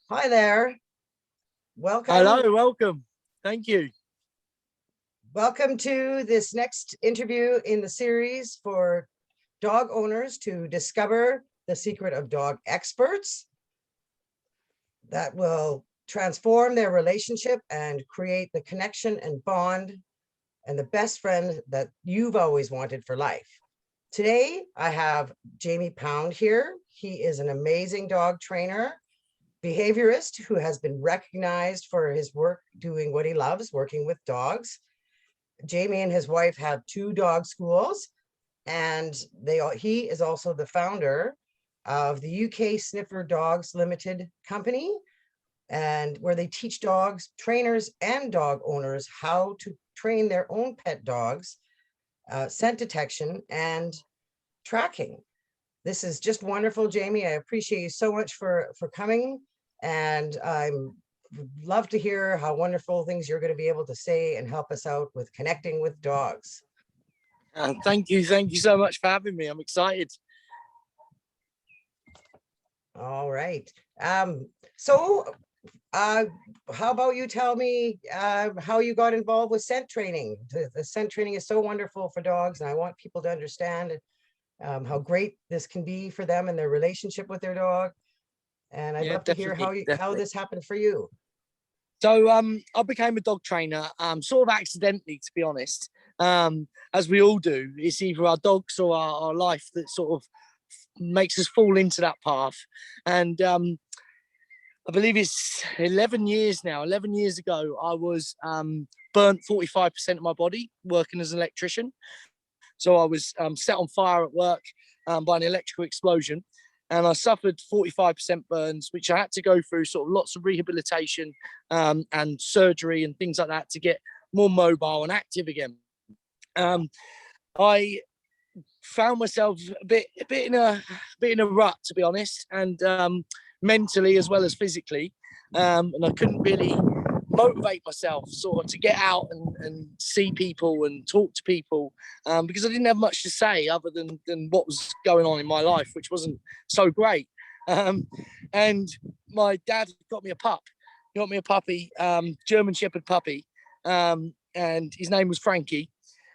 Hi there. Welcome. Hello, welcome. Thank you. Welcome to this next interview in the series for dog owners to discover the secret of dog experts that will transform their relationship and create the connection and bond and the best friend that you've always wanted for life. Today, I have Jamie Pound here. He is an amazing dog trainer, behaviorist who has been recognized for his work doing what he loves, working with dogs. Jamie and his wife have 2 dog schools, and he is also the founder of the UK Sniffer Dogs Limited Company, and where they teach dogs, trainers, and dog owners how to train their own pet dogs, scent detection, and tracking. This is just wonderful, Jamie. I appreciate you so much for coming, and I'm love to hear how wonderful things you're going to be able to say and help us out with connecting with dogs. Thank you so much for having me. I'm excited. All right. How about you tell me how you got involved with scent training? The scent training is so wonderful for dogs, and I want people to understand how great this can be for them and their relationship with their dog. And I'd love to hear how this happened for you. So I became a dog trainer sort of accidentally, to be honest, as we all do. It's either our dogs or our life that sort of makes us fall into that path. And I believe it's 11 years now. 11 years ago, I was burnt 45% of my body working as an electrician. So I was set on fire at work by an electrical explosion. And I suffered 45% burns, which I had to go through sort of lots of rehabilitation and surgery and things like that to get more mobile and active again. I found myself a bit in a rut, to be honest, and mentally as well as physically. And I couldn't really motivate myself sort of to get out and see people and talk to people because I didn't have much to say other than what was going on in my life, which wasn't so great. And my dad got me a pup. He got me a puppy, German Shepherd puppy, and his name was Frankie.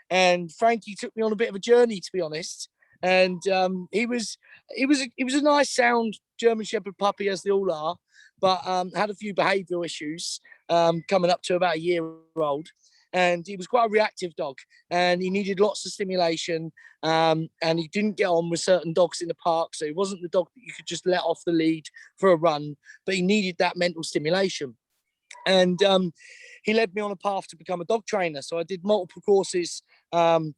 And Frankie took me on a bit of a journey, to be honest. And he was a nice sound German Shepherd puppy, as they all are, but had a few behavioural issues coming up to about a year old. And he was quite a reactive dog, and he needed lots of stimulation, and he didn't get on with certain dogs in the park. So he wasn't the dog that you could just let off the lead for a run, but he needed that mental stimulation. And he led me on a path to become a dog trainer. So I did multiple courses to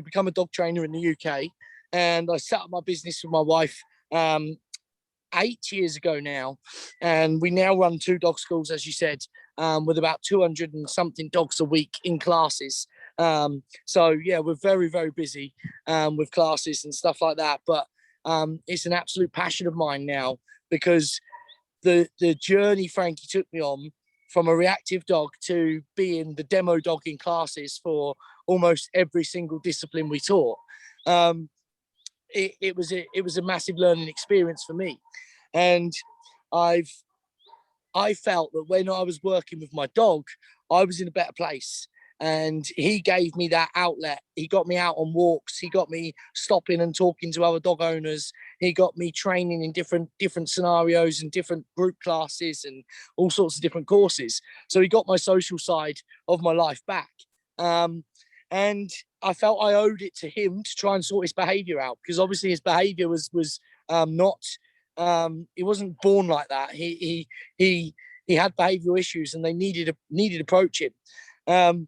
become a dog trainer in the UK. And I set up my business with my wife 8 years ago now. And we now run 2 dog schools, as you said, with about 200 and something dogs a week in classes. So, yeah, we're very, very busy with classes and stuff like that. But it's an absolute passion of mine now, because the journey Frankie took me on from a reactive dog to being the demo dog in classes for almost every single discipline we taught. It was a massive learning experience for me. And I felt that when I was working with my dog, I was in a better place. And he gave me that outlet. He got me out on walks. He got me stopping and talking to other dog owners. He got me training in different scenarios and different group classes and all sorts of different courses. So he got my social side of my life back. And I felt I owed it to him to try and sort his behavior out, because obviously his behavior was not, he wasn't born like that. He had behavioral issues, and they needed approaching. But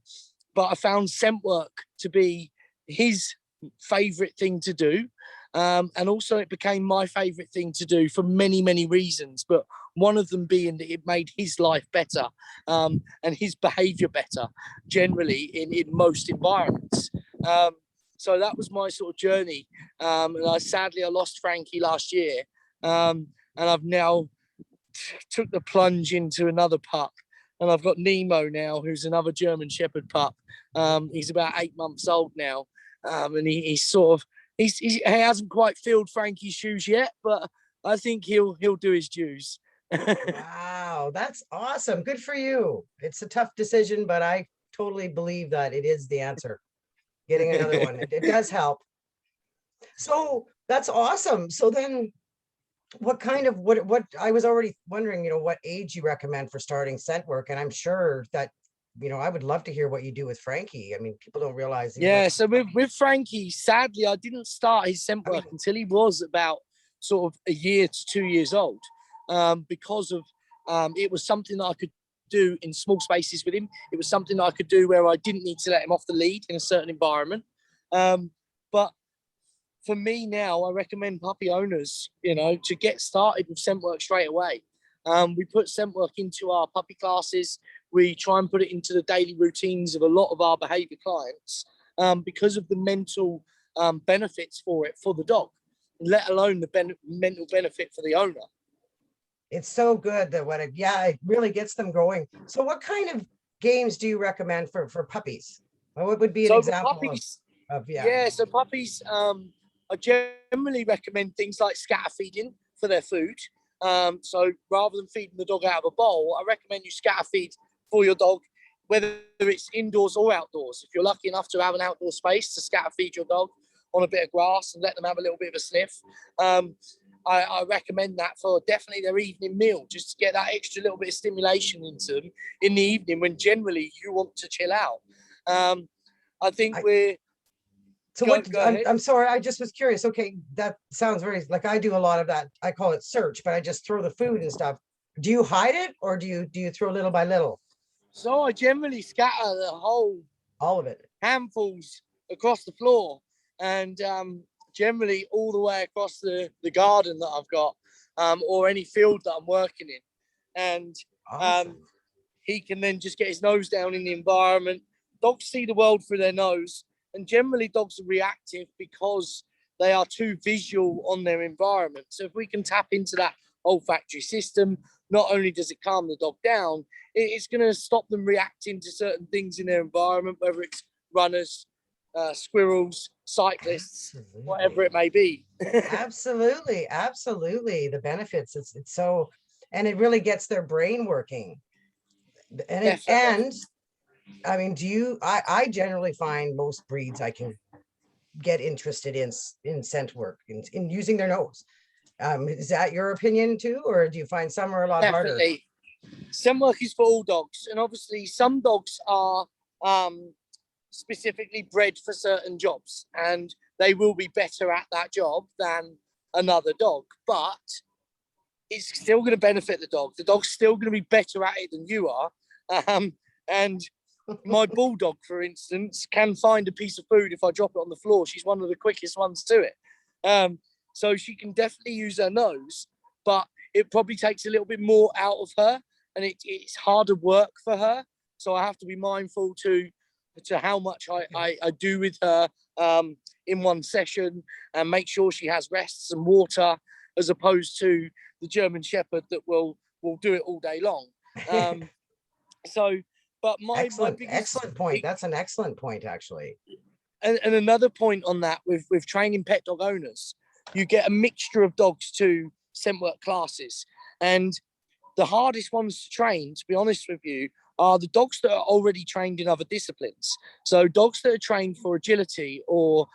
I found scent work to be his favorite thing to do. And also it became my favorite thing to do for many, many reasons. But one of them being that it made his life better and his behavior better generally in most environments. So that was my sort of journey. And sadly, I lost Frankie last year. And I've now took the plunge into another pup. And I've got Nemo now, who's another German Shepherd pup. He's about 8 months old now. And he hasn't quite filled Frankie's shoes yet, but I think he'll do his dues. Wow. Wow, that's awesome. Good for you. It's a tough decision, but I totally believe that it is the answer. Getting another one. It does help. So that's awesome. So then what kind of what I was already wondering, what age you recommend for starting scent work. And I'm sure that, I would love to hear what you do with Frankie. I mean, people don't realize he Yeah, works. so with Frankie, sadly, I didn't start his scent work until he was about sort of a year to 2 years old, because of it was something that I could do in small spaces with him. It was something that I could do where I didn't need to let him off the lead in a certain environment. But for me now, I recommend puppy owners, to get started with scent work straight away. We put scent work into our puppy classes. We try and put it into the daily routines of a lot of our behavior clients, because of the mental benefits for it for the dog, let alone the mental benefit for the owner. It's so good that it really gets them going. So what kind of games do you recommend for puppies? What would be an example puppies, of so puppies, I generally recommend things like scatter feeding for their food. So rather than feeding the dog out of a bowl, I recommend you scatter feed for your dog, whether it's indoors or outdoors. If you're lucky enough to have an outdoor space to scatter feed your dog on a bit of grass and let them have a little bit of a sniff, I recommend that for definitely their evening meal, just to get that extra little bit of stimulation into them in the evening when generally you want to chill out. I think I'm sorry, I just was curious. Okay, that sounds very, like I do a lot of that. I call it search, but I just throw the food and stuff. Do you hide it, or do you throw little by little? So I generally scatter the whole, all of it, handfuls across the floor, and generally all the way across the garden that I've got, or any field that I'm working in. And awesome. He can then just get his nose down in the environment. Dogs see the world through their nose, and generally dogs are reactive because they are too visual on their environment. So if we can tap into that olfactory system, not only does it calm the dog down, it's going to stop them reacting to certain things in their environment, whether it's runners, squirrels, cyclists, whatever it may be. Absolutely. The benefits, it's so, and it really gets their brain working. And I mean, I generally find most breeds I can get interested in scent work, in using their nose. Is that your opinion too, or do you find some are a lot harder? Scent work is for all dogs, and obviously some dogs are specifically bred for certain jobs, and they will be better at that job than another dog, but it's still going to benefit the dog. The dog's still going to be better at it than you are. And my bulldog, for instance, can find a piece of food if I drop it on the floor. She's one of the quickest ones to it. So she can definitely use her nose, but it probably takes a little bit more out of her, and it's harder work for her. So I have to be mindful to how much I do with her in one session, and make sure she has rests and water, as opposed to the German Shepherd that will do it all day long. But my excellent point. That's an excellent point, actually. And another point on that, with training pet dog owners, you get a mixture of dogs to scent work classes, and the hardest ones to train, to be honest with you, are the dogs that are already trained in other disciplines. So dogs that are trained for agility or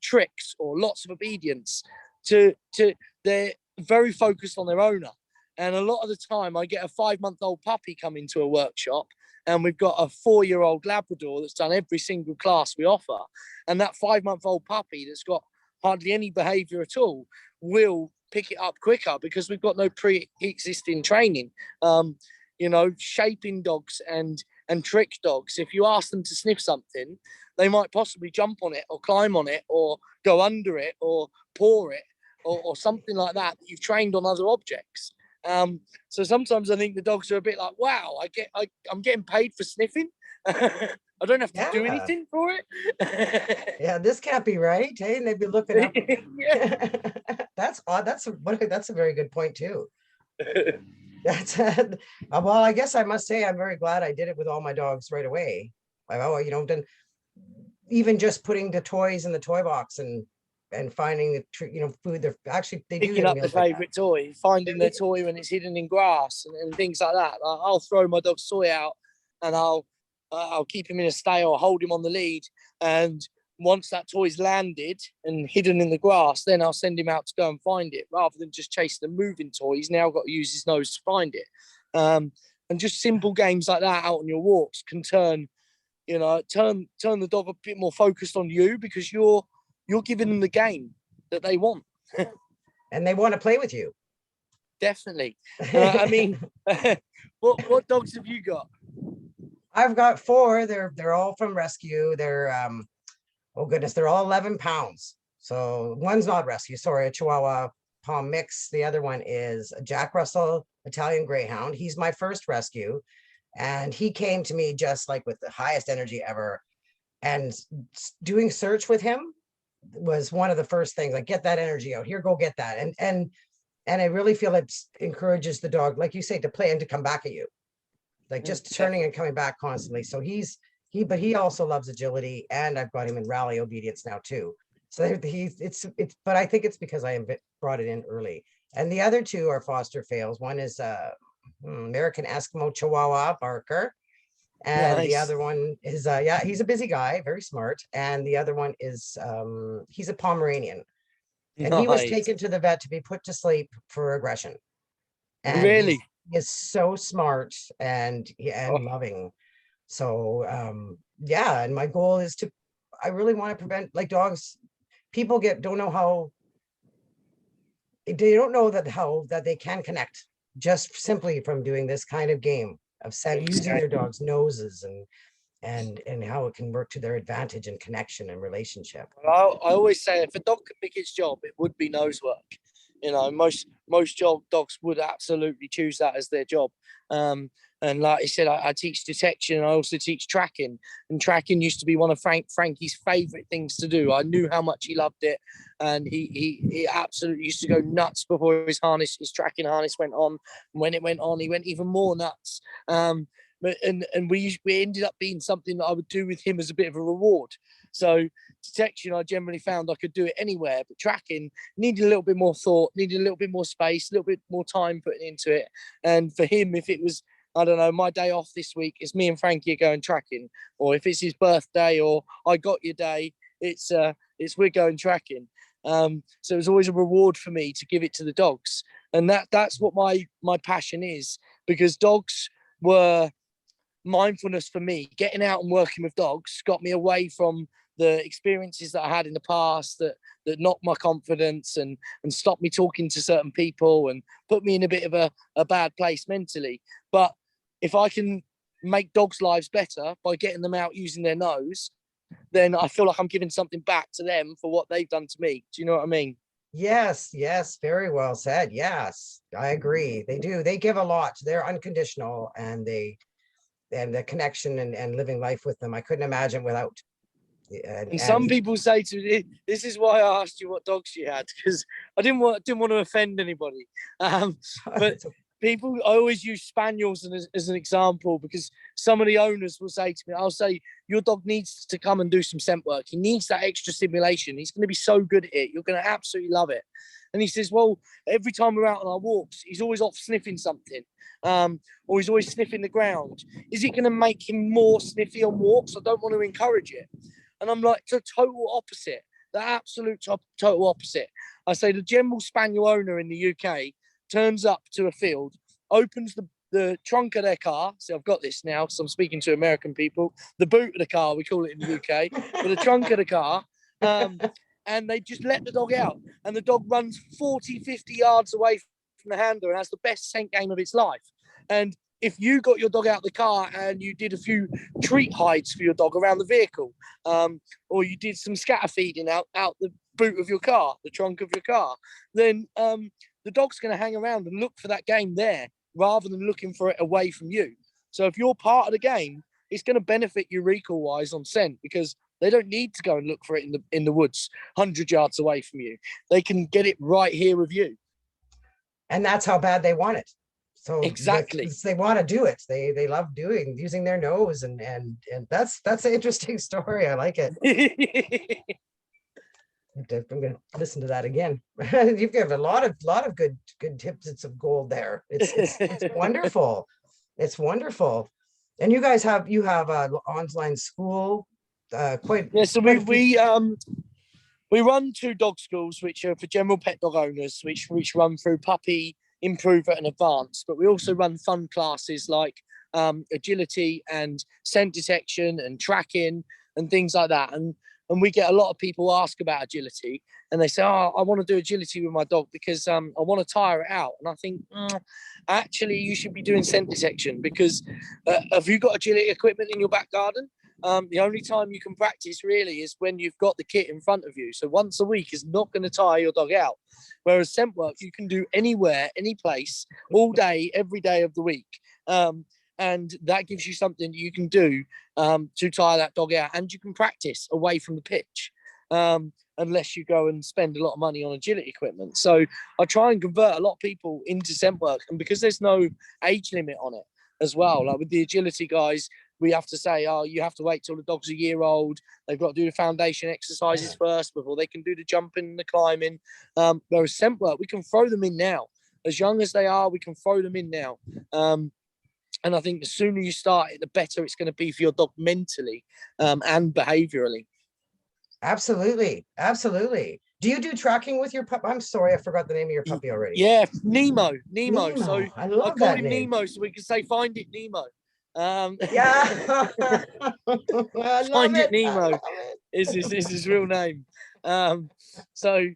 tricks or lots of obedience. They're very focused on their owner. And a lot of the time I get a 5-month-old puppy come into a workshop, and we've got a 4-year-old Labrador that's done every single class we offer. And that 5-month-old puppy that's got hardly any behavior at all will pick it up quicker because we've got no pre-existing training. Shaping dogs and trick dogs, if you ask them to sniff something, they might possibly jump on it or climb on it or go under it or paw it or something like that you've trained on other objects. So sometimes I think the dogs are a bit like, wow, I'm getting paid for sniffing. I don't have to do anything for it. Yeah, this can't be right. Hey, and they'd be looking up. That's odd. That's a very good point too. That's well, I guess I must say I'm very glad I did it with all my dogs right away. Then even just putting the toys in the toy box and finding the food. They're actually, they do Picking their up the meals like that. favourite toy, finding their toy when it's hidden in grass and things like that. I'll throw my dog's toy out and I'll keep him in a stay or hold him on the lead. And once that toy's landed and hidden in the grass, then I'll send him out to go and find it rather than just chasing a moving toy. He's now got to use his nose to find it. And just simple games like that out on your walks can turn the dog a bit more focused on you because you're giving them the game that they want. And they want to play with you. Definitely. I mean, what dogs have you got? I've got 4. They're all from rescue. They're oh goodness, they're all 11 pounds. So one's not rescue, sorry, a Chihuahua Palm mix. The other one is a Jack Russell Italian Greyhound. He's my first rescue. And he came to me just like with the highest energy ever. And doing search with him was one of the first things, like, get that energy out here, go get that. And I really feel it encourages the dog, like you say, to play and to come back at you, like just turning and coming back constantly. So but he also loves agility, and I've got him in rally obedience now too. So but I think it's because I brought it in early. And the other 2 are foster fails. One is American Eskimo Chihuahua Barker. And the other one is, he's a busy guy, very smart. And the other one is, he's a Pomeranian. And he was taken to the vet to be put to sleep for aggression. And really? he is so smart and loving. So, and my goal is I really want to prevent, like, dogs, people don't know that they can connect just simply from doing this kind of game of using their dogs' noses and how it can work to their advantage and connection and relationship. I always say if a dog could pick its job, it would be nose work. Most dogs would absolutely choose that as their job. And like I said, I teach detection. I also teach tracking, and tracking used to be one of Frankie's favorite things to do. I knew how much he loved it, and he absolutely used to go nuts before his tracking harness went on. And when it went on, he went even more nuts. And we ended up being something that I would do with him as a bit of a reward. So detection, I generally found I could do it anywhere, but tracking needed a little bit more thought, needed a little bit more space, a little bit more time putting into it. And for him, if it was, I don't know, my day off this week, it's me and Frankie are going tracking, or if it's his birthday or I got your day, it's we're going tracking. So it was always a reward for me to give it to the dogs, and that's what my passion is, because dogs were mindfulness for me. Getting out and working with dogs got me away from the experiences that I had in the past that knocked my confidence and stopped me talking to certain people and put me in a bit of a bad place mentally. But if I can make dogs' lives better by getting them out using their nose, then I feel like I'm giving something back to them for what they've done to me. Do you know what I mean? Yes, very well said. Yes, I agree. They do. They give a lot. They're unconditional, and the connection and living life with them, I couldn't imagine without. And some people say to me, this is why I asked you what dogs you had, because I didn't want to offend anybody. But people, I always use spaniels as an example, because some of the owners will say to me, I'll say, your dog needs to come and do some scent work. He needs that extra stimulation. He's going to be so good at it. You're going to absolutely love it. And he says, well, every time we're out on our walks, he's always off sniffing something, or he's always sniffing the ground. Is it going to make him more sniffy on walks? I don't want to encourage it. And I'm like, it's a total opposite, the absolute total opposite. I say the general spaniel owner in the UK turns up to a field, opens the trunk of their car. So I've got this now because I'm speaking to American people. The boot of the car, we call it in the UK, but the trunk of the car. And they just let the dog out. And the dog runs 40, 50 yards away from the handler and has the best scent game of its life. And if you got your dog out of the car and you did a few treat hides for your dog around the vehicle, or you did some scatter feeding out the boot of your car, the trunk of your car, then the dog's going to hang around and look for that game there rather than looking for it away from you. So if you're part of the game, it's going to benefit you recall-wise on scent, because they don't need to go and look for it in the woods 100 yards away from you. They can get it right here with you. And that's how bad they want it. So exactly, they want to do it. They love using their nose, and that's an interesting story. I like it. I'm gonna listen to that again. You've given a lot of good tips of gold there. It's wonderful. It's wonderful. And you guys have online school, quite Yeah, so quite a few. we run 2 dog schools, which are for general pet dog owners, which run through puppy, improver, and advanced. But we also run fun classes like agility and scent detection and tracking and things like that. And we get a lot of people ask about agility, and they say, "Oh, I want to do agility with my dog because I want to tire it out." And I think, actually, you should be doing scent detection because have you got agility equipment in your back garden? The only time you can practice really is when you've got the kit in front of you. So once a week is not going to tire your dog out. Whereas scent work, you can do anywhere, any place, all day, every day of the week. And that gives you something that you can do to tire that dog out. And you can practice away from the pitch unless you go and spend a lot of money on agility equipment. So I try and convert a lot of people into scent work. And because there's no age limit on it as well, like with the agility guys, we have to say, oh, you have to wait till the dog's a year old. They've got to do the foundation exercises first before they can do the jumping and the climbing. Whereas scent work, we can throw them in now. As young as they are, we can throw them in now. And I think the sooner you start it, the better it's going to be for your dog mentally and behaviorally. Absolutely. Absolutely. Do you do tracking with your pup? I'm sorry, I forgot the name of your puppy already. Yeah, Nemo. So I love I called that him name. Nemo so we can say, find it, Nemo. Yeah. I love Find it. it, Nemo is his real name. So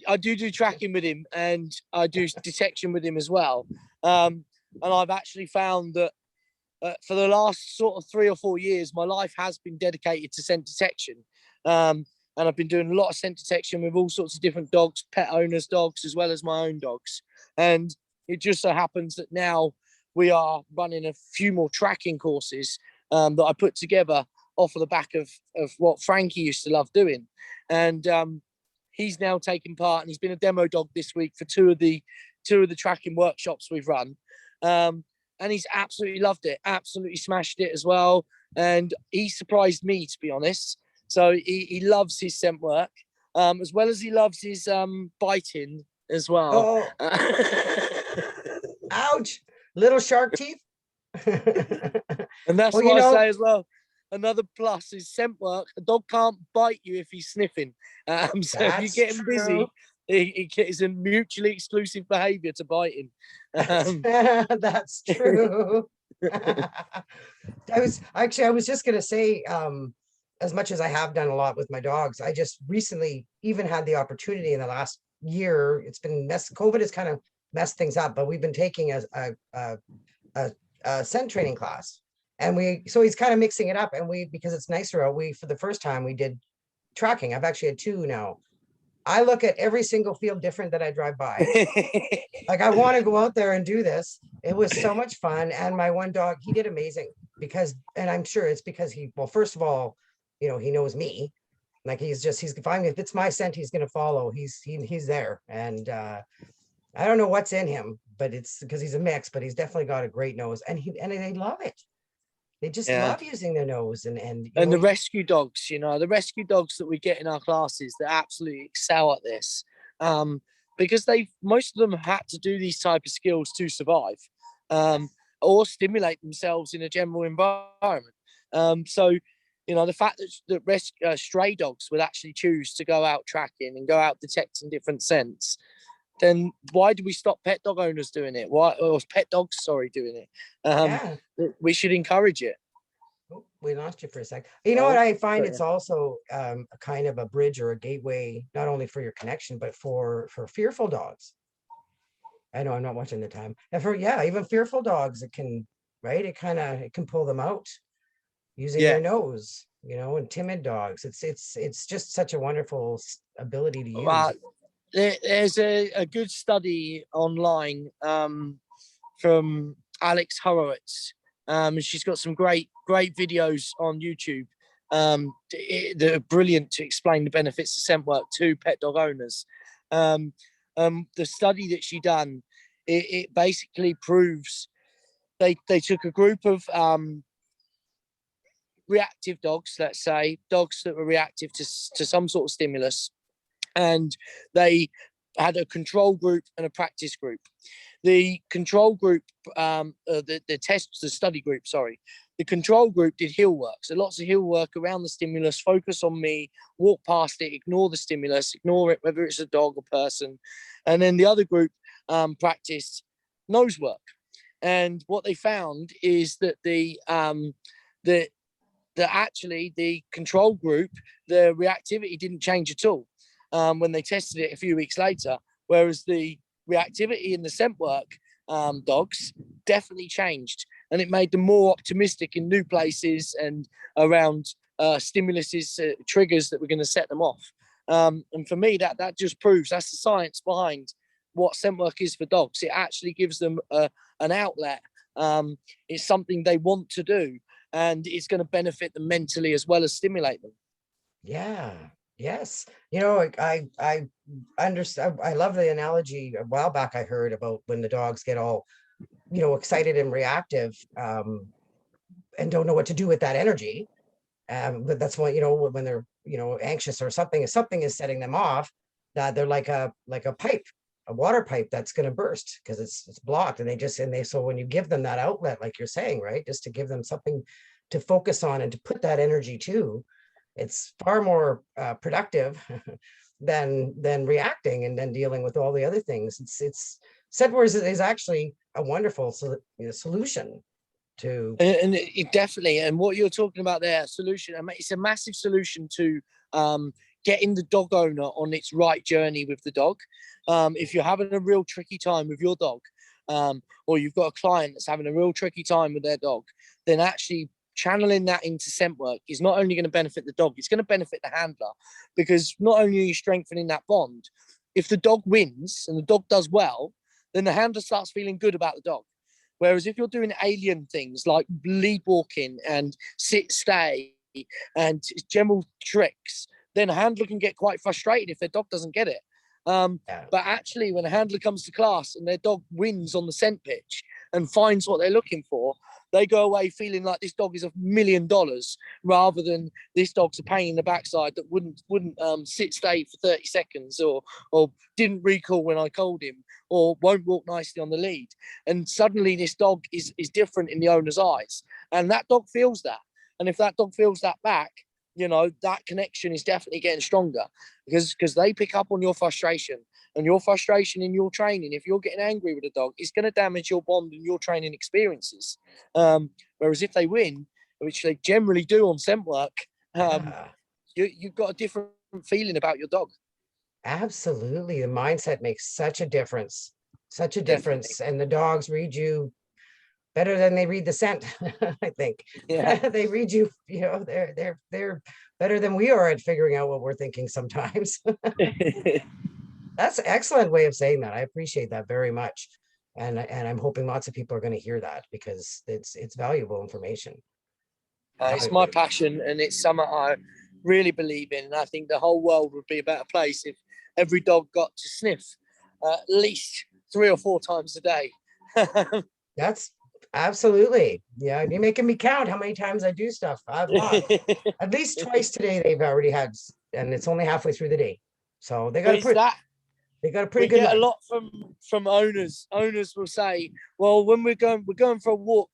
I do tracking with him, and I do detection with him as well. And I've actually found that for the last sort of 3 or 4 years, my life has been dedicated to scent detection. And I've been doing a lot of scent detection with all sorts of different dogs, pet owners' dogs, as well as my own dogs. And it just so happens that now we are running a few more tracking courses that I put together off of the back of what Frankie used to love doing. And he's now taken part, and he's been a demo dog this week for two of the tracking workshops we've run. And he's absolutely loved it, absolutely smashed it as well. And he surprised me, to be honest. So he loves his scent work, as well as he loves his biting as well. Oh, ouch. Little shark teeth. And that's Well, what I say as well. Another plus is scent work. A dog can't bite you if he's sniffing. So if you get him busy, it's a mutually exclusive behavior to biting. That's true. I was just gonna say, as much as I have done a lot with my dogs, I just recently even had the opportunity in the last year. It's been COVID has kind of messed things up, but we've been taking a scent training class, and so he's kind of mixing it up, and because it's nicer out, for the first time we did tracking. I've actually had 2 now. I look at every single field different that I drive by. Like, I want to go out there and do this. It was so much fun. And my one dog, he did amazing and I'm sure it's because well, first of all, he knows me. Like, fine. If it's my scent, he's going to follow. He's there. And I don't know what's in him, but it's because he's a mix, but he's definitely got a great nose, and they love it. They just love using their nose. And the rescue dogs, the rescue dogs that we get in our classes, they absolutely excel at this. Because most of them had to do these type of skills to survive, or stimulate themselves in a general environment. So, the fact that stray dogs would actually choose to go out tracking and go out detecting different scents, then why do we stop pet dog owners doing it? Or pet dogs, doing it? We should encourage it. Oh, we lost you for a sec. You know what I find? It's also a kind of a bridge or a gateway, not only for your connection, but for fearful dogs. I know I'm not watching the time. And even fearful dogs, it can, right? It can pull them out using their nose, and timid dogs. It's just such a wonderful ability to use. There's a good study online from Alex Horowitz. She's got some great videos on YouTube that are brilliant to explain the benefits of scent work to pet dog owners. The study that she done, it basically proves they took a group of reactive dogs, let's say dogs that were reactive to some sort of stimulus, and they had a control group and a practice group. The control group, the study group, sorry. The control group did hill work. So lots of hill work around the stimulus, focus on me, walk past it, ignore the stimulus, ignore it, whether it's a dog or person. And then the other group practiced nose work. And what they found is that actually the control group, the reactivity didn't change at all when they tested it a few weeks later, whereas the reactivity in the scent work dogs definitely changed, and it made them more optimistic in new places and around stimuluses, triggers that were going to set them off. And for me, that just proves that's the science behind what scent work is for dogs. It actually gives them an outlet. It's something they want to do, and it's going to benefit them mentally as well as stimulate them. Yeah. Yes. You know, I understand. I love the analogy. A while back, I heard about when the dogs get all, excited and reactive, and don't know what to do with that energy. But that's why, when they're, anxious or something, if something is setting them off, that they're like a pipe, a water pipe that's going to burst because it's blocked. And so when you give them that outlet, like you're saying, right, just to give them something to focus on and to put that energy to, it's far more productive than reacting and then dealing with all the other things. It's scent words is actually a wonderful solution to. And it definitely, and what you're talking about there, solution, it's a massive solution to getting the dog owner on its right journey with the dog. If you're having a real tricky time with your dog, or you've got a client that's having a real tricky time with their dog, then actually channeling that into scent work is not only going to benefit the dog, it's going to benefit the handler, because not only are you strengthening that bond, if the dog wins and the dog does well, then the handler starts feeling good about the dog. Whereas if you're doing alien things like lead walking and sit, stay and general tricks, then a handler can get quite frustrated if their dog doesn't get it. But actually, when a handler comes to class and their dog wins on the scent pitch and finds what they're looking for, they go away feeling like this dog is $1 million, rather than this dog's a pain in the backside that wouldn't sit stay for 30 seconds or didn't recall when I called him, or won't walk nicely on the lead. And suddenly this dog is different in the owner's eyes, and that dog feels that. And if that dog feels that back, that connection is definitely getting stronger, because they pick up on your frustration, and your frustration in your training, if you're getting angry with a dog, it's going to damage your bond and your training experiences. Whereas if they win, which they generally do on scent work, you've got a different feeling about your dog. Absolutely. The mindset makes such a difference, and the dogs read you better than they read the scent. I think they read you, they're better than we are at figuring out what we're thinking sometimes. That's an excellent way of saying that. I appreciate that very much. And I'm hoping lots of people are going to hear that, because it's valuable information. It's my passion, and it's something I really believe in. And I think the whole world would be a better place if every dog got to sniff at least 3 or 4 times a day. That's absolutely. Yeah, you're making me count how many times I do stuff. I've lost at least twice today. They've already had, and it's only halfway through the day. So they got a pretty good get night. a lot from owners. Owners will say, well, when we're going for a walk,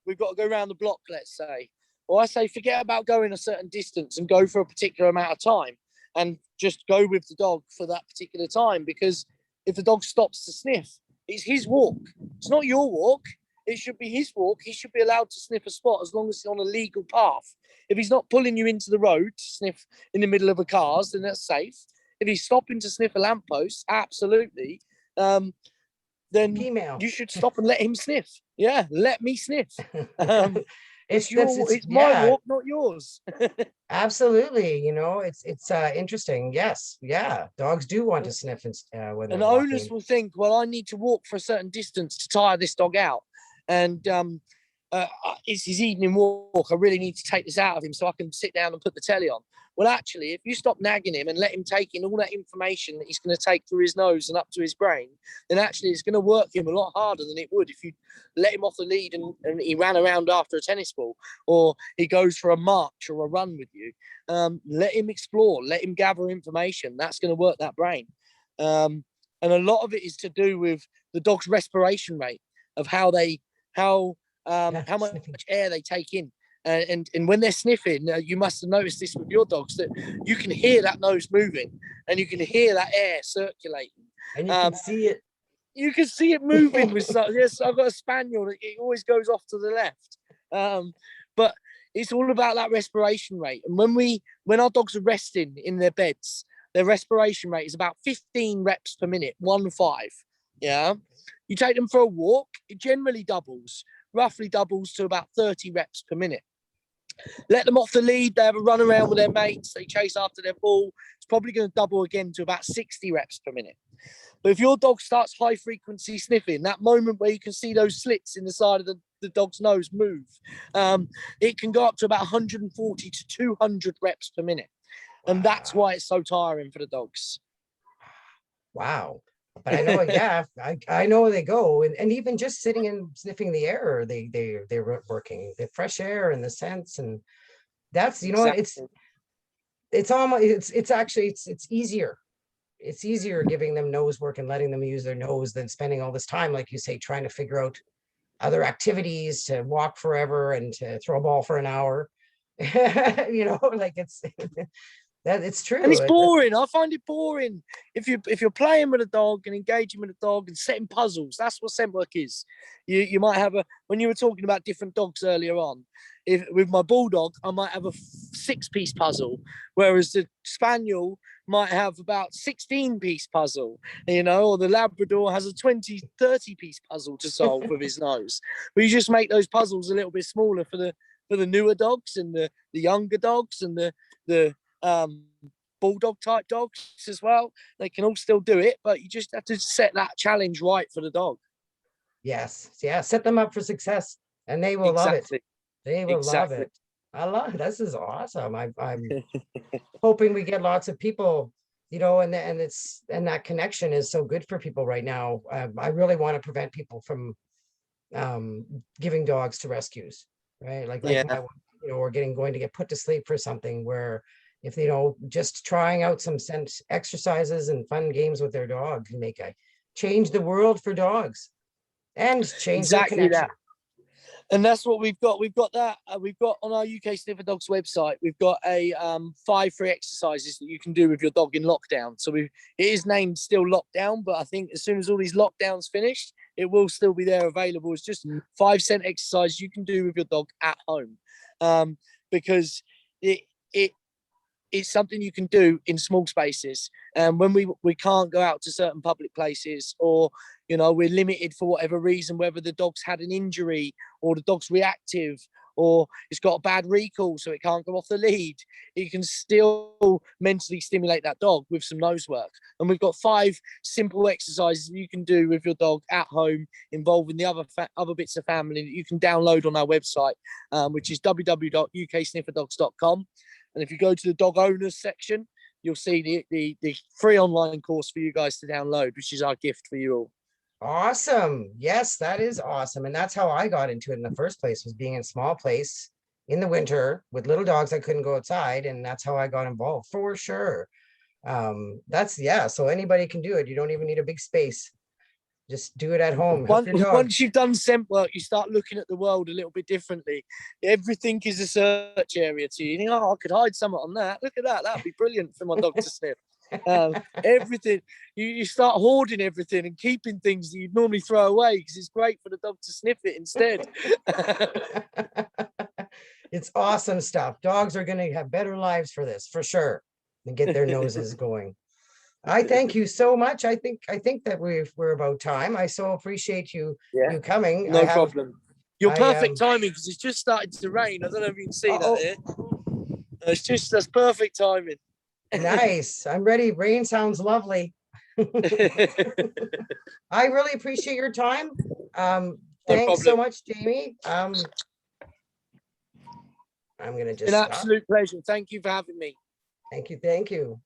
we've got to go around the block, let's say. Or I say, forget about going a certain distance and go for a particular amount of time, and just go with the dog for that particular time. Because if the dog stops to sniff, it's his walk. It's not your walk. It should be his walk. He should be allowed to sniff a spot as long as it's on a legal path. If he's not pulling you into the road to sniff in the middle of a cars, then that's safe. If he's stopping to sniff a lamppost, absolutely, then you should stop and let him sniff. Yeah, let me sniff. It's my walk, not yours. Absolutely. It's interesting. Yes. Yeah. Dogs do want to sniff when they're and owners will think, well, I need to walk for a certain distance to tire this dog out. And it's his evening walk. I really need to take this out of him so I can sit down and put the telly on. Well, actually, if you stop nagging him and let him take in all that information that he's going to take through his nose and up to his brain, then actually it's going to work him a lot harder than it would if you let him off the lead and he ran around after a tennis ball, or he goes for a march or a run with you. Let him explore, let him gather information. That's going to work that brain. And a lot of it is to do with the dog's respiration rate, of how much air they take in. And when they're sniffing, you must have noticed this with your dogs, that you can hear that nose moving and you can hear that air circulating. And you can see it. You can see it moving with some. Yes, I've got a spaniel that it always goes off to the left. But it's all about that respiration rate. And when our dogs are resting in their beds, their respiration rate is about 15 reps per minute, 1-5. Yeah. You take them for a walk, it generally roughly doubles to about 30 reps per minute. Let them off the lead, they have a run around with their mates, they chase after their ball. It's probably going to double again to about 60 reps per minute. But if your dog starts high frequency sniffing, that moment where you can see those slits in the side of the dog's nose move, it can go up to about 140 to 200 reps per minute. And that's why it's so tiring for the dogs. Wow. But I know, yeah, I know they go, and even just sitting and sniffing the air, they're working the fresh air and the scents, and that's, you know, exactly. It's almost, it's easier. It's easier giving them nose work and letting them use their nose than spending all this time, like you say, trying to figure out other activities, to walk forever and to throw a ball for an hour. You know, like it's it's true. And it's boring. I find it boring. If you're playing with a dog and engaging with a dog and setting puzzles, that's what scent work is. You might have when you were talking about different dogs earlier on, with my bulldog, I might have a 6-piece puzzle, whereas the spaniel might have about 16-piece puzzle, you know, or the Labrador has a 30-piece puzzle to solve with his nose. But you just make those puzzles a little bit smaller for the newer dogs and the younger dogs and the bulldog type dogs as well. They can all still do it, but you just have to set that challenge right for the dog. Yes, yeah, set them up for success and they will love it. They will love it. I love it. This is awesome. I'm hoping we get lots of people, you know, and that connection is so good for people right now. I really want to prevent people from giving dogs to rescues, right? Like my one, you know, or going to get put to sleep for something, where if they, you know, just trying out some scent exercises and fun games with their dog can change the world for dogs and change their connection. That. And that's what we've got. We've got that. We've got on our UK Sniffer Dogs website, we've got 5 free exercises that you can do with your dog in lockdown. So it is named still lockdown, but I think as soon as all these lockdowns finish, it will still be there available. It's just 5 scent exercises you can do with your dog at home, because it's something you can do in small spaces. And when we can't go out to certain public places, or, you know, we're limited for whatever reason, whether the dog's had an injury or the dog's reactive or it's got a bad recall so it can't go off the lead, you can still mentally stimulate that dog with some nose work. And we've got 5 simple exercises you can do with your dog at home, involving the other bits of family, that you can download on our website, which is www.uksnifferdogs.com. And if you go to the dog owners section, you'll see the free online course for you guys to download, which is our gift for you all. Awesome. Yes, that is awesome. And that's how I got into it in the first place, was being in a small place in the winter with little dogs. I couldn't go outside, and that's how I got involved, for sure. So anybody can do it. You don't even need a big space. Just do it at home. Once you've done scent work, you start looking at the world a little bit differently. Everything is a search area to you. You think, oh, I could hide something on that. Look at that. That'd be brilliant for my dog to sniff. Everything. You start hoarding everything and keeping things that you'd normally throw away, because it's great for the dog to sniff it instead. It's awesome stuff. Dogs are going to have better lives for this, for sure, and get their noses going. I thank you so much. I think that we're about time. I so appreciate you coming. No problem. You're perfect timing, because it's just started to rain. I don't know if you can see that here. That's perfect timing. Nice. I'm ready. Rain sounds lovely. I really appreciate your time. thanks so problem. much, Jamie. I'm gonna It's just an stop. absolute pleasure. Thank you for having me. Thank you, thank you.